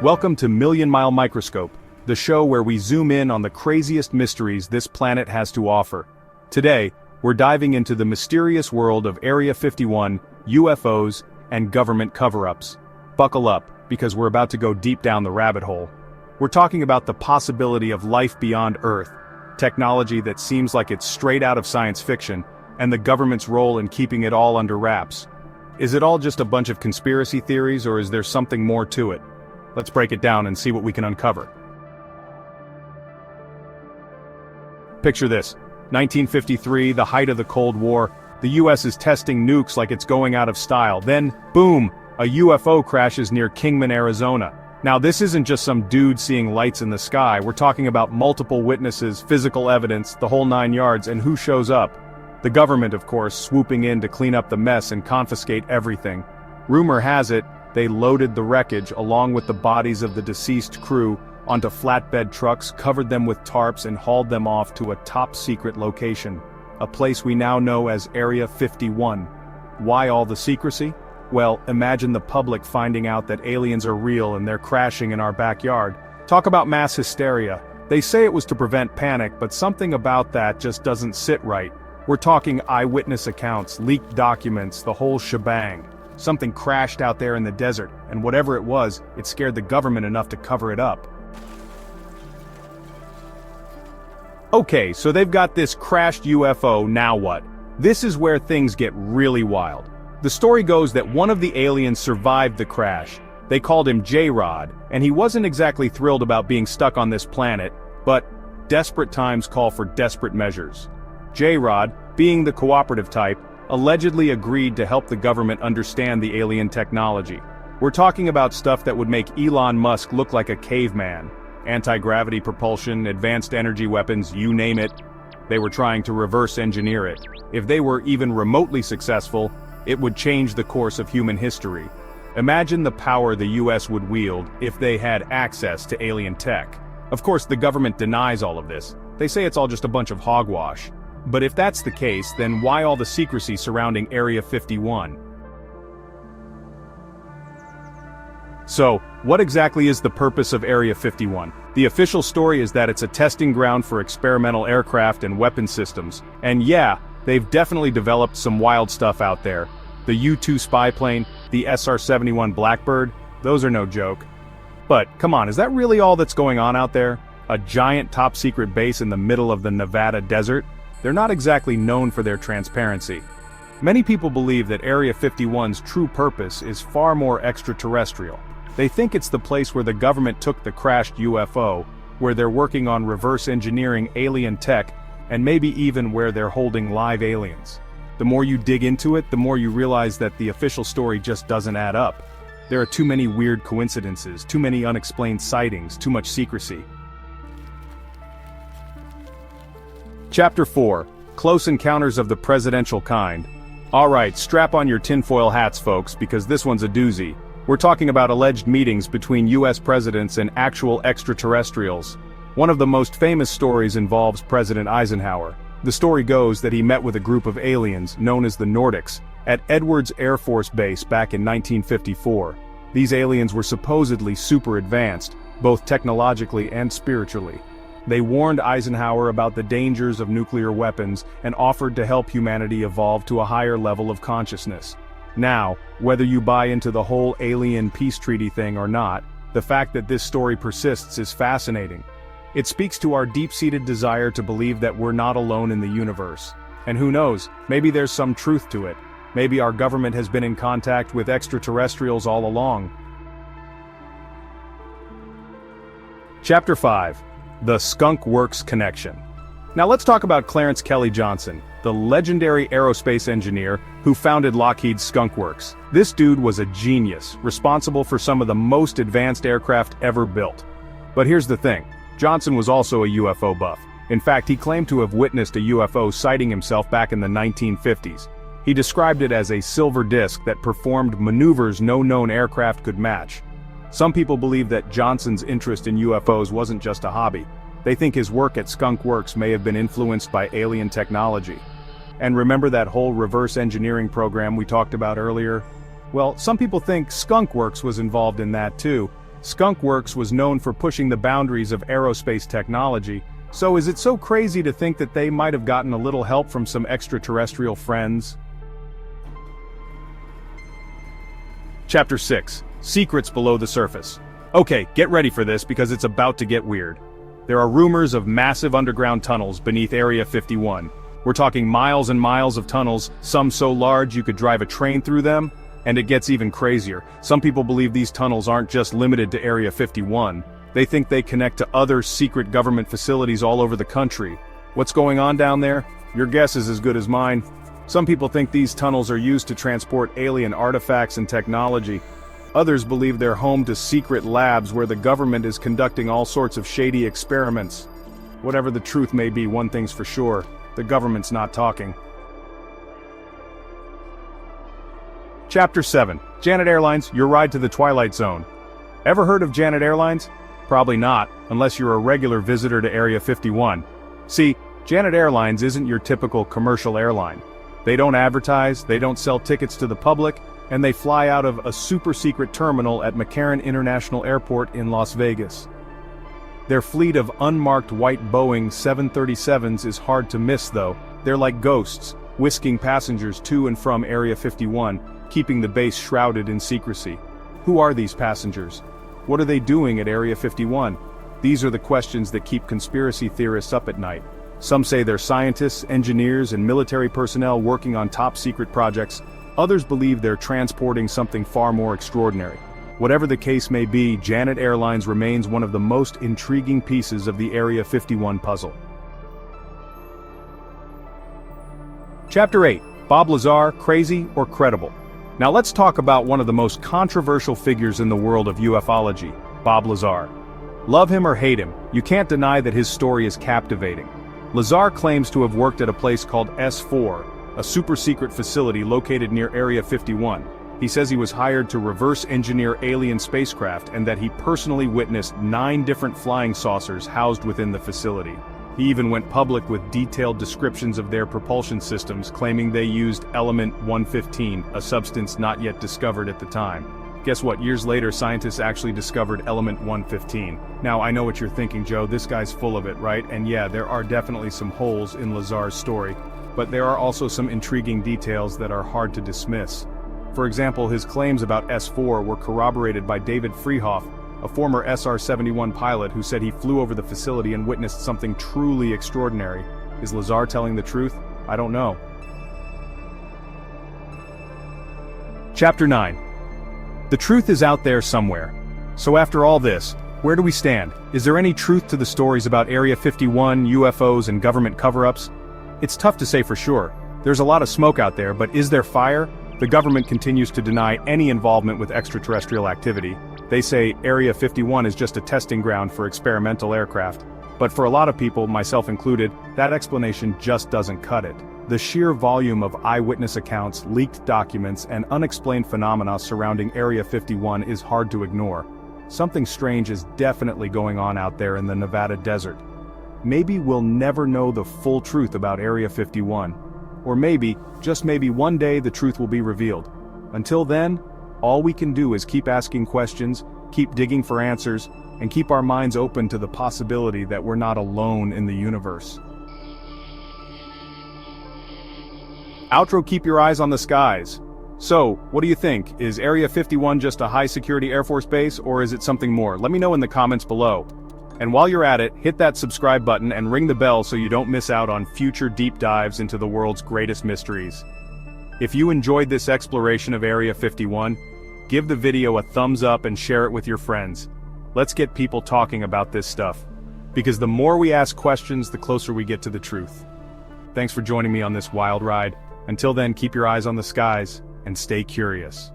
Welcome to Million Mile Microscope, the show where we zoom in on the craziest mysteries this planet has to offer. Today, we're diving into the mysterious world of Area 51, UFOs, and government cover-ups. Buckle up, because we're about to go deep down the rabbit hole. We're talking about the possibility of life beyond Earth, technology that seems like it's straight out of science fiction, and the government's role in keeping it all under wraps. Is it all just a bunch of conspiracy theories, or is there something more to it? Let's break it down and see what we can uncover. Picture this. 1953, the height of the Cold War, the US is testing nukes like it's going out of style. Then, boom, a UFO crashes near Kingman, Arizona. Now this isn't just some dude seeing lights in the sky, we're talking about multiple witnesses, physical evidence, the whole 9 yards, and who shows up? The government, of course, swooping in to clean up the mess and confiscate everything. Rumor has it, they loaded the wreckage along with the bodies of the deceased crew onto flatbed trucks, covered them with tarps and hauled them off to a top-secret location, a place we now know as Area 51. Why all the secrecy? Well, imagine the public finding out that aliens are real and they're crashing in our backyard. Talk about mass hysteria. They say it was to prevent panic, but something about that just doesn't sit right. We're talking eyewitness accounts, leaked documents, the whole shebang. Something crashed out there in the desert, and whatever it was, it scared the government enough to cover it up. Okay, so they've got this crashed UFO, now what? This is where things get really wild. The story goes that one of the aliens survived the crash. They called him J-Rod, and he wasn't exactly thrilled about being stuck on this planet, but desperate times call for desperate measures. J-Rod, being the cooperative type, allegedly agreed to help the government understand the alien technology. We're talking about stuff that would make Elon Musk look like a caveman. Anti-gravity propulsion, advanced energy weapons, you name it. They were trying to reverse engineer it. If they were even remotely successful, it would change the course of human history. Imagine the power the US would wield if they had access to alien tech. Of course, the government denies all of this. They say it's all just a bunch of hogwash. But if that's the case, then why all the secrecy surrounding Area 51? So, what exactly is the purpose of Area 51? The official story is that it's a testing ground for experimental aircraft and weapon systems. And yeah, they've definitely developed some wild stuff out there. The U-2 spy plane, the SR-71 Blackbird, those are no joke. But, come on, is that really all that's going on out there? A giant top-secret base in the middle of the Nevada desert? They're not exactly known for their transparency. Many people believe that Area 51's true purpose is far more extraterrestrial. They think it's the place where the government took the crashed UFO, where they're working on reverse engineering alien tech, and maybe even where they're holding live aliens. The more you dig into it, the more you realize that the official story just doesn't add up. There are too many weird coincidences, too many unexplained sightings, too much secrecy. Chapter 4. Close Encounters of the Presidential Kind. Alright, strap on your tinfoil hats folks, because this one's a doozy. We're talking about alleged meetings between US presidents and actual extraterrestrials. One of the most famous stories involves President Eisenhower. The story goes that he met with a group of aliens, known as the Nordics, at Edwards Air Force Base back in 1954. These aliens were supposedly super advanced, both technologically and spiritually. They warned Eisenhower about the dangers of nuclear weapons and offered to help humanity evolve to a higher level of consciousness. Now, whether you buy into the whole alien peace treaty thing or not, the fact that this story persists is fascinating. It speaks to our deep-seated desire to believe that we're not alone in the universe. And who knows, maybe there's some truth to it. Maybe our government has been in contact with extraterrestrials all along. Chapter 5. The Skunk Works Connection. Now let's talk about Clarence Kelly Johnson, the legendary aerospace engineer who founded Lockheed's Skunk Works. This dude was a genius, responsible for some of the most advanced aircraft ever built. But here's the thing, Johnson was also a UFO buff. In fact, he claimed to have witnessed a UFO sighting himself back in the 1950s. He described it as a silver disc that performed maneuvers no known aircraft could match. Some people believe that Johnson's interest in UFOs wasn't just a hobby. They think his work at Skunk Works may have been influenced by alien technology. And remember that whole reverse engineering program we talked about earlier? Well, some people think Skunk Works was involved in that too, Skunk Works was known for pushing the boundaries of aerospace technology, so is it so crazy to think that they might have gotten a little help from some extraterrestrial friends? Chapter 6. Secrets Below the Surface. Okay, get ready for this because it's about to get weird. There are rumors of massive underground tunnels beneath Area 51. We're talking miles and miles of tunnels, some so large you could drive a train through them, and it gets even crazier. Some people believe these tunnels aren't just limited to Area 51. They think they connect to other secret government facilities all over the country. What's going on down there? Your guess is as good as mine. Some people think these tunnels are used to transport alien artifacts and technology. Others believe they're home to secret labs where the government is conducting all sorts of shady experiments. Whatever the truth may be, one thing's for sure, the government's not talking. Chapter 7. Janet Airlines, your ride to the Twilight Zone. Ever heard of Janet Airlines? Probably not, unless you're a regular visitor to Area 51. See, Janet Airlines isn't your typical commercial airline. They don't advertise, they don't sell tickets to the public, and they fly out of a super-secret terminal at McCarran International Airport in Las Vegas. Their fleet of unmarked white Boeing 737s is hard to miss though. They're like ghosts, whisking passengers to and from Area 51, keeping the base shrouded in secrecy. Who are these passengers? What are they doing at Area 51? These are the questions that keep conspiracy theorists up at night. Some say they're scientists, engineers, and military personnel working on top-secret projects. Others believe they're transporting something far more extraordinary. Whatever the case may be, Janet Airlines remains one of the most intriguing pieces of the Area 51 puzzle. Chapter 8. Bob Lazar, crazy or credible? Now let's talk about one of the most controversial figures in the world of ufology, Bob Lazar. Love him or hate him, you can't deny that his story is captivating. Lazar claims to have worked at a place called S4, a super-secret facility located near Area 51. He says he was hired to reverse engineer alien spacecraft and that he personally witnessed 9 different flying saucers housed within the facility. He even went public with detailed descriptions of their propulsion systems, claiming they used element 115, a substance not yet discovered at the time. Guess what, years later scientists actually discovered element 115. Now I know what you're thinking, Joe, this guy's full of it, right? And yeah, there are definitely some holes in Lazar's story, but there are also some intriguing details that are hard to dismiss. For example, his claims about S4 were corroborated by David Freehoff, a former SR-71 pilot who said he flew over the facility and witnessed something truly extraordinary. Is Lazar telling the truth? I don't know. Chapter 9. The truth is out there somewhere. So after all this, where do we stand? Is there any truth to the stories about Area 51, UFOs, and government cover-ups? It's tough to say for sure. There's a lot of smoke out there, but is there fire? The government continues to deny any involvement with extraterrestrial activity. They say Area 51 is just a testing ground for experimental aircraft. But for a lot of people, myself included, that explanation just doesn't cut it. The sheer volume of eyewitness accounts, leaked documents, and unexplained phenomena surrounding Area 51 is hard to ignore. Something strange is definitely going on out there in the Nevada desert. Maybe we'll never know the full truth about Area 51. Or maybe, just maybe one day the truth will be revealed. Until then, all we can do is keep asking questions, keep digging for answers, and keep our minds open to the possibility that we're not alone in the universe. Outro: keep your eyes on the skies. So, what do you think? Is Area 51 just a high-security Air Force base, or is it something more? Let me know in the comments below. And while you're at it, hit that subscribe button and ring the bell so you don't miss out on future deep dives into the world's greatest mysteries. If you enjoyed this exploration of Area 51, give the video a thumbs up and share it with your friends. Let's get people talking about this stuff. Because the more we ask questions, the closer we get to the truth. Thanks for joining me on this wild ride. Until then, keep your eyes on the skies and stay curious.